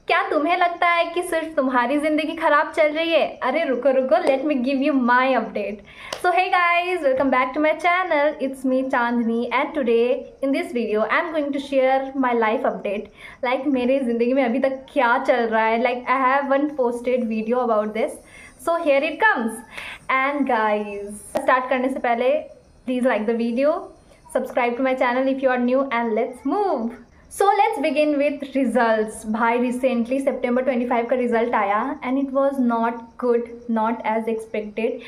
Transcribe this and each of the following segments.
क्या तुम्हें लगता है कि सिर्फ तुम्हारी ज़िंदगी ख़राब चल रही है? अरे रुको रुको, late me give you my update. So hey guys, welcome back to my channel. It's me Chandni and today in this video I'm going to share my life update. Like मेरी ज़िंदगी में अभी तक क्या चल रहा है. Like I haven't posted video about this. So here it comes. And guys, start करने से पहले please like the video, subscribe to my channel if you are new and let's move. So let's begin with results. भाई recently September 25 का result आया and it was not good, not as expected.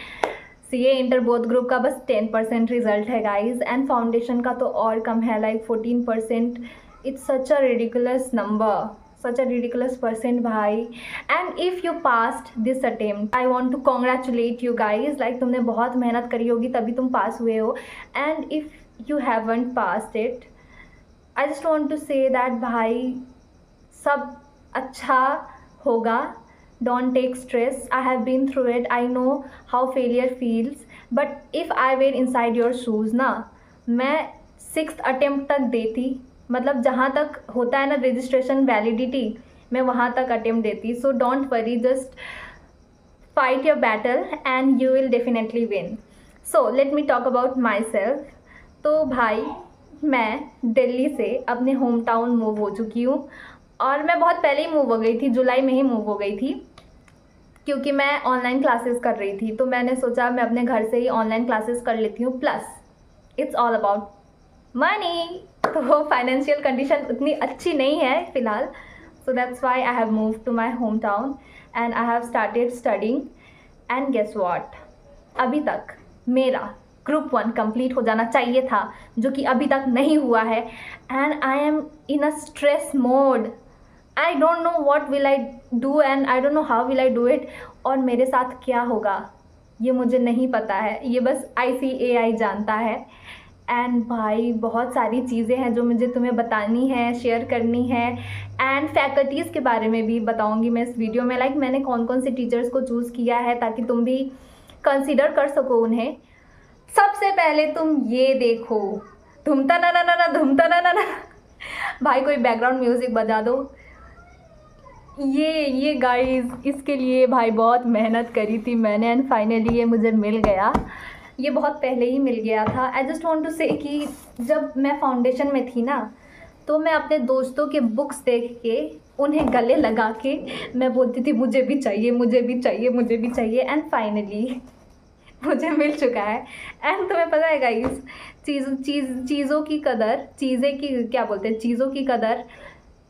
CA inter both group का बस 10% result है guys and foundation का तो और कम है, like 14%. It's such a ridiculous number, such a ridiculous percent भाई. and if you passed this attempt I want to congratulate you guys. like तुमने बहुत मेहनत करी होगी तभी तुम पास हुए हो. and if you haven't passed it I just want to say that भाई सब अच्छा होगा. Don't take stress. I have been through it. I know how failure feels. But if I were inside your shoes ना, मैं 6th attempt तक देती. मतलब जहाँ तक होता है ना रजिस्ट्रेशन वैलिडिटी, मैं वहाँ तक अटेम्प्ट देती. So don't worry, just fight your battle and you will definitely win. So let me talk about myself. तो भाई मैं दिल्ली से अपने होम टाउन मूव हो चुकी हूँ और मैं बहुत पहले ही मूव हो गई थी, जुलाई में ही मूव हो गई थी क्योंकि मैं ऑनलाइन क्लासेस कर रही थी. तो मैंने सोचा मैं अपने घर से ही ऑनलाइन क्लासेस कर लेती हूँ. Plus it's all about money. तो फाइनेंशियल कंडीशन उतनी अच्छी नहीं है फ़िलहाल. So that's why I have move to my home town and I have started studying. And guess what, अभी तक मेरा ग्रुप 1 कंप्लीट हो जाना चाहिए था जो कि अभी तक नहीं हुआ है. And I am in a stress mode. I don't know what will I do and I don't know how will I do it. और मेरे साथ क्या होगा ये मुझे नहीं पता है, ये बस ICAI जानता है. एंड भाई बहुत सारी चीज़ें हैं जो मुझे तुम्हें बतानी है, शेयर करनी है. एंड फैकल्टीज़ के बारे में भी बताऊँगी मैं इस वीडियो में. लाइक मैंने कौन कौन से टीचर्स को चूज़ किया है ताकि तुम भी कंसिडर कर सको उन्हें. सबसे पहले तुम ये देखो, धूमता ना ना ना ना, धूमता ना ना ना. भाई कोई बैकग्राउंड म्यूज़िक बजा दो. ये गाइस, इसके लिए भाई बहुत मेहनत करी थी मैंने एंड फाइनली ये मुझे मिल गया. ये बहुत पहले ही मिल गया था. आई जस्ट वांट टू से कि जब मैं फाउंडेशन में थी ना तो मैं अपने दोस्तों के बुक्स देख के उन्हें गले लगा के मैं बोलती थी मुझे भी चाहिए, मुझे भी चाहिए, मुझे भी चाहिए. एंड फाइनली मुझे मिल चुका है. एंड तुम्हें पता है गाइस, चीज़ों की कदर, चीज़ें की क्या बोलते हैं, चीज़ों की कदर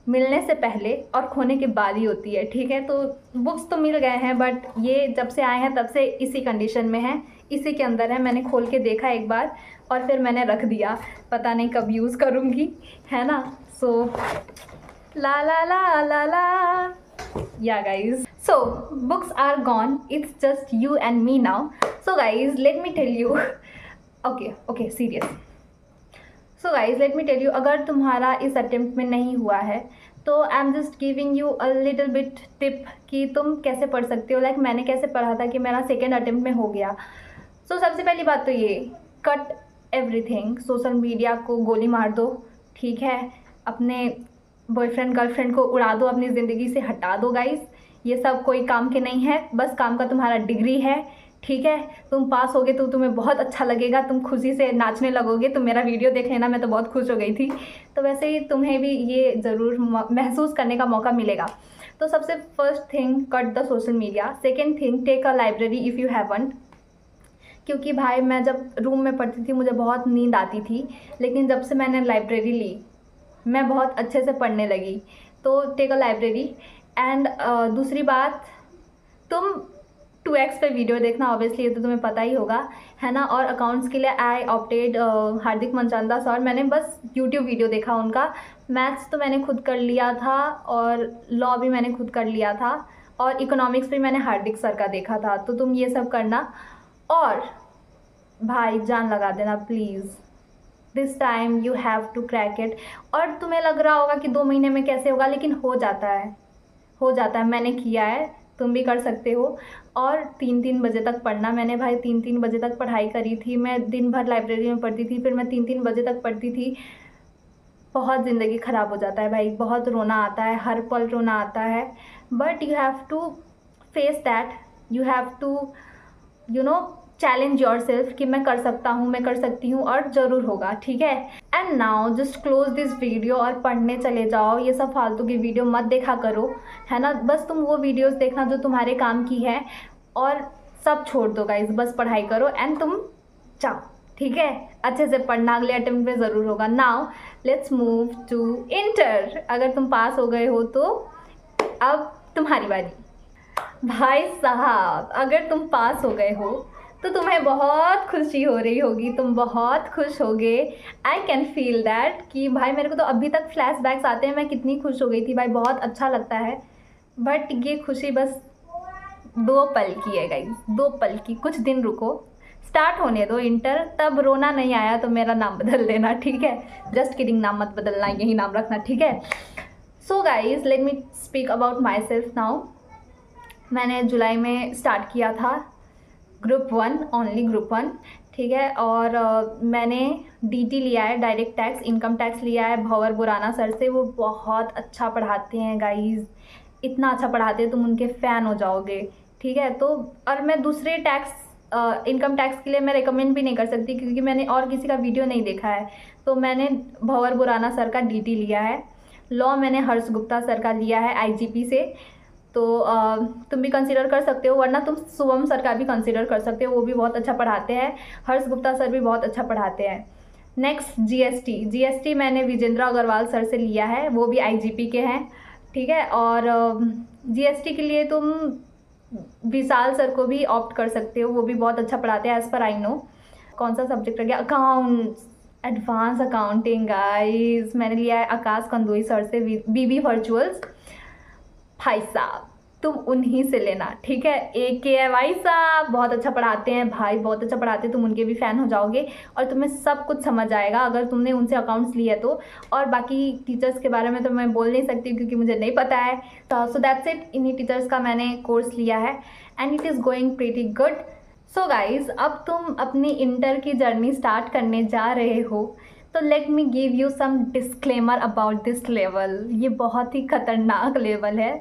मिलने से पहले और खोने के बाद ही होती है. ठीक है, तो बुक्स तो मिल गए हैं बट ये जब से आए हैं तब से इसी कंडीशन में है, इसी के अंदर है. मैंने खोल के देखा एक बार और फिर मैंने रख दिया, पता नहीं कब यूज़ करूँगी, है ना. सो ला ला ला ला ला. Yeah guys, so books are gone, it's just you and me now. So guys, let me tell you okay serious. So guys, let me tell you, अगर तुम्हारा इस अटेम्प्ट में नहीं हुआ है तो I am just giving you a little bit tip कि तुम कैसे पढ़ सकते हो. लाइक मैंने कैसे पढ़ा था कि मेरा सेकेंड अटेम्प्ट में हो गया. सो सबसे पहली बात तो ये, कट एवरीथिंग. सोशल मीडिया को गोली मार दो, ठीक है. अपने बॉयफ्रेंड गर्लफ्रेंड को उड़ा दो, अपनी ज़िंदगी से हटा दो गाइस. ये सब कोई काम के नहीं है, बस काम का तुम्हारा डिग्री है, ठीक है. तुम पास होगे तो तुम्हें बहुत अच्छा लगेगा, तुम खुशी से नाचने लगोगे. तुम मेरा वीडियो देख लेना, मैं तो बहुत खुश हो गई थी. तो वैसे ही तुम्हें भी ये ज़रूर महसूस करने का मौका मिलेगा. तो सबसे first thing, cut the social media. Second thing, take a library if you haven't. क्योंकि भाई मैं जब रूम में पढ़ती थी मुझे बहुत नींद आती थी, लेकिन जब से मैंने लाइब्रेरी ली मैं बहुत अच्छे से पढ़ने लगी. तो टेक अ लाइब्रेरी. एंड दूसरी बात, तुम 2x पे वीडियो देखना, ऑब्वियसली ये तो तुम्हें पता ही होगा, है ना. और अकाउंट्स के लिए I opted Hardik Manchanda sir. मैंने बस यूट्यूब वीडियो देखा उनका. मैथ्स तो मैंने खुद कर लिया था और लॉ भी मैंने खुद कर लिया था और इकोनॉमिक्स भी मैंने हार्दिक सर का देखा था. तो तुम ये सब करना और भाई जान लगा देना please. This time you have to crack it. और तुम्हें लग रहा होगा कि 2 महीने में कैसे होगा, लेकिन हो जाता है, हो जाता है. मैंने किया है, तुम भी कर सकते हो. और 3-3 बजे तक पढ़ना. मैंने भाई 3-3 बजे तक पढ़ाई करी थी. मैं दिन भर लाइब्रेरी में पढ़ती थी, फिर मैं 3-3 बजे तक पढ़ती थी. बहुत ज़िंदगी ख़राब हो जाता है भाई, बहुत रोना आता है, हर पल रोना आता है, but you have to face that, you have to you know challenge yourself कि मैं कर सकता हूँ, मैं कर सकती हूँ और ज़रूर होगा, ठीक है। And now just close this video और पढ़ने चले जाओ। ये सब फालतू की वीडियो मत देखा करो, है ना। बस तुम वो वीडियोस देखना जो तुम्हारे काम की है, और सब छोड़ दो गाइज, बस पढ़ाई करो एंड तुम जाओ, ठीक है। अच्छे से पढ़ना, अगले अटेम्प्ट में ज़रूर होगा। Now let's move to inter. अगर तुम पास हो गए हो तो अब तुम्हारी बारी। भाई साहब, अगर तुम पास हो गए हो तो तुम्हें बहुत खुशी हो रही होगी, तुम बहुत खुश होगे। आई कैन फील दैट कि भाई मेरे को तो अभी तक फ्लैशबैक्स आते हैं, मैं कितनी खुश हो गई थी भाई, बहुत अच्छा लगता है। बट ये खुशी बस 2 पल की है गाइस, 2 पल की। कुछ दिन रुको, स्टार्ट होने दो इंटर, तब रोना नहीं आया तो मेरा नाम बदल देना, ठीक है। जस्ट किडिंग, नाम मत बदलना, यही नाम रखना, ठीक है। So guys let me speak about my self now. मैंने जुलाई में स्टार्ट किया था ग्रुप 1, ओनली ग्रुप 1, ठीक है। और मैंने DT लिया है, डायरेक्ट टैक्स, इनकम टैक्स लिया है भंवर बुराना सर से। वो बहुत अच्छा पढ़ाते हैं गाइज, इतना अच्छा पढ़ाते हैं तुम उनके फ़ैन हो जाओगे, ठीक है। तो और मैं दूसरे टैक्स इनकम टैक्स के लिए मैं रेकमेंड भी नहीं कर सकती, क्योंकि मैंने और किसी का वीडियो नहीं देखा है। तो मैंने भंवर बुराना सर का DT लिया है। लॉ मैंने हर्ष गुप्ता सर का लिया है IGP से। तो तुम भी कंसीडर कर सकते हो, वरना तुम शुभम सर का भी कंसीडर कर सकते हो, वो भी बहुत अच्छा पढ़ाते हैं। हर्ष गुप्ता सर भी बहुत अच्छा पढ़ाते हैं। नेक्स्ट GST मैंने विजेंद्र अग्रवाल सर से लिया है, वो भी IGP के हैं, ठीक है। और GST के लिए तुम विशाल सर को भी ऑप्ट कर सकते हो, वो भी बहुत अच्छा पढ़ाते हैं एज़ पर आई नो। कौन सा सब्जेक्ट रह गया, अकाउंट्स, एडवांस अकाउंटिंग गाइस, मैंने लिया है आकाश कंदोई सर से, BB वर्चुअल्स। भाई साहब तुम उन्हीं से लेना, ठीक है। AK है भाई साहब, बहुत अच्छा पढ़ाते हैं भाई, बहुत अच्छा पढ़ाते हैं, तुम उनके भी फ़ैन हो जाओगे और तुम्हें सब कुछ समझ आएगा अगर तुमने उनसे अकाउंट्स लिया तो। और बाकी टीचर्स के बारे में तो मैं बोल नहीं सकती क्योंकि मुझे नहीं पता है। तो सो दैट्स इट, इन्हीं टीचर्स का मैंने कोर्स लिया है and it is going pretty good. So guys अब तुम अपनी इंटर की जर्नी स्टार्ट करने जा रहे हो, तो let me give you some disclaimer about this level. ये बहुत ही खतरनाक लेवल है,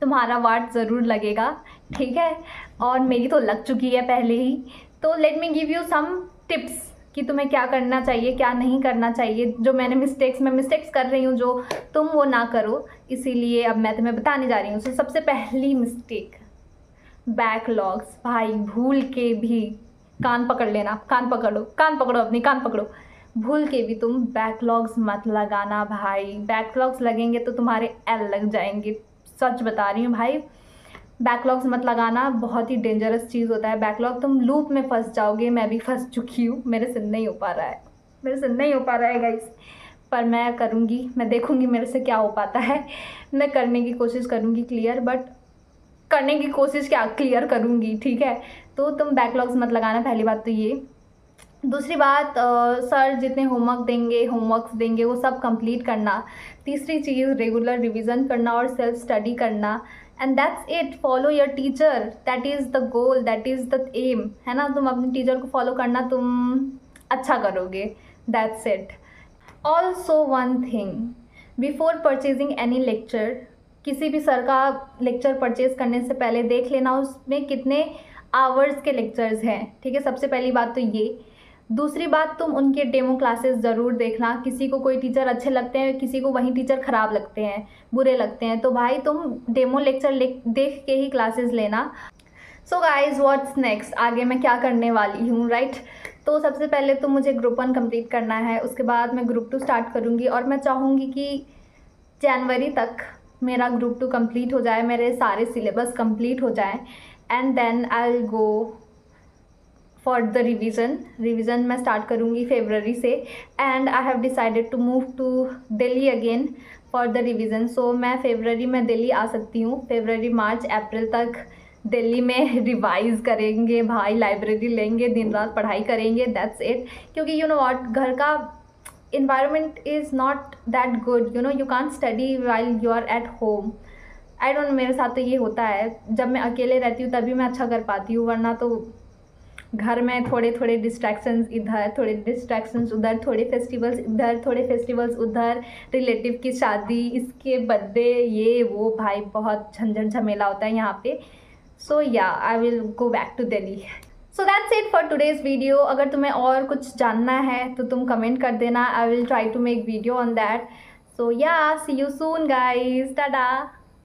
तुम्हारा वाट ज़रूर लगेगा, ठीक है। और मेरी तो लग चुकी है पहले ही। तो let me give you some tips कि तुम्हें क्या करना चाहिए, क्या नहीं करना चाहिए। जो मैंने मिस्टेक्स कर रही हूँ जो तुम वो ना करो, इसीलिए अब मैं तुम्हें बताने जा रही हूँ। तो सबसे पहली मिस्टेक, बैकलॉग्स। भाई भूल के भी, कान पकड़ लेना, कान पकड़ो अपनी, कान पकड़ो। भूल के भी तुम बैकलॉग्स मत लगाना भाई। बैकलॉग्स लगेंगे तो तुम्हारे L लग जाएंगे, सच बता रही हूँ भाई। बैकलॉग्स मत लगाना, बहुत ही डेंजरस चीज़ होता है बैकलॉग, तुम लूप में फंस जाओगे। मैं भी फंस चुकी हूँ, मेरे से नहीं हो पा रहा है गाइस, पर मैं करूँगी, मैं देखूँगी मेरे से क्या हो पाता है। मैं करने की कोशिश करूँगी क्लियर, बट करने की कोशिश क्या, क्लियर करूँगी, ठीक है। तो तुम बैकलॉग्स मत लगाना, पहली बात तो ये। दूसरी बात, सर जितने होमवर्क्स देंगे वो सब कंप्लीट करना। तीसरी चीज़, रेगुलर रिवीजन करना और सेल्फ स्टडी करना। And that's it, follow your teacher, that is the goal, that is the aim, है ना। तुम अपने टीचर को फॉलो करना, तुम अच्छा करोगे, that's it. Also one thing, before purchasing any lecture, किसी भी सर का लेक्चर परचेज करने से पहले देख लेना उसमें कितने आवर्स के लेक्चर्स हैं, ठीक है। सबसे पहली बात तो ये। दूसरी बात, तुम उनके डेमो क्लासेस ज़रूर देखना। किसी को कोई टीचर अच्छे लगते हैं, किसी को वही टीचर ख़राब लगते हैं, बुरे लगते हैं, तो भाई तुम डेमो लेक्चर देख के ही क्लासेस लेना। सो गाइज व्हाट्स नेक्स्ट, आगे मैं क्या करने वाली हूँ, राइट। तो सबसे पहले तो मुझे ग्रुप 1 कंप्लीट करना है, उसके बाद मैं ग्रुप 2 स्टार्ट करूँगी। और मैं चाहूँगी कि जनवरी तक मेरा ग्रुप 2 कंप्लीट हो जाए, मेरे सारे सिलेबस कंप्लीट हो जाए, and then I will go for the revision मैं स्टार्ट करूँगी फरवरी से। And I have decided to move to Delhi again for the revision. So मैं फरवरी में दिल्ली आ सकती हूँ, फरवरी मार्च अप्रैल तक दिल्ली में रिवाइज करेंगे भाई, लाइब्रेरी लेंगे, दिन रात पढ़ाई करेंगे, दैट्स इट। क्योंकि यू नो व्हाट, घर का environment is not that good, you know, you can't study while you are at home. I don't know, मेरे साथ तो ये होता है, जब मैं अकेले रहती हूँ तभी मैं अच्छा कर पाती हूँ, वरना तो घर में थोड़े थोड़े डिस्ट्रैक्शंस इधर, थोड़े डिस्ट्रैक्शंस उधर, थोड़े फेस्टिवल्स इधर, थोड़े फेस्टिवल्स उधर, रिलेटिव की शादी, इसके बर्थडे, ये वो, भाई बहुत झंझट झमेला होता है यहाँ पे. So yeah I will go back to Delhi. So that's it for today's video. अगर तुम्हें और कुछ जानना है तो तुम कमेंट कर देना. I will try to make video on that. So yeah, see you soon guys. Tata.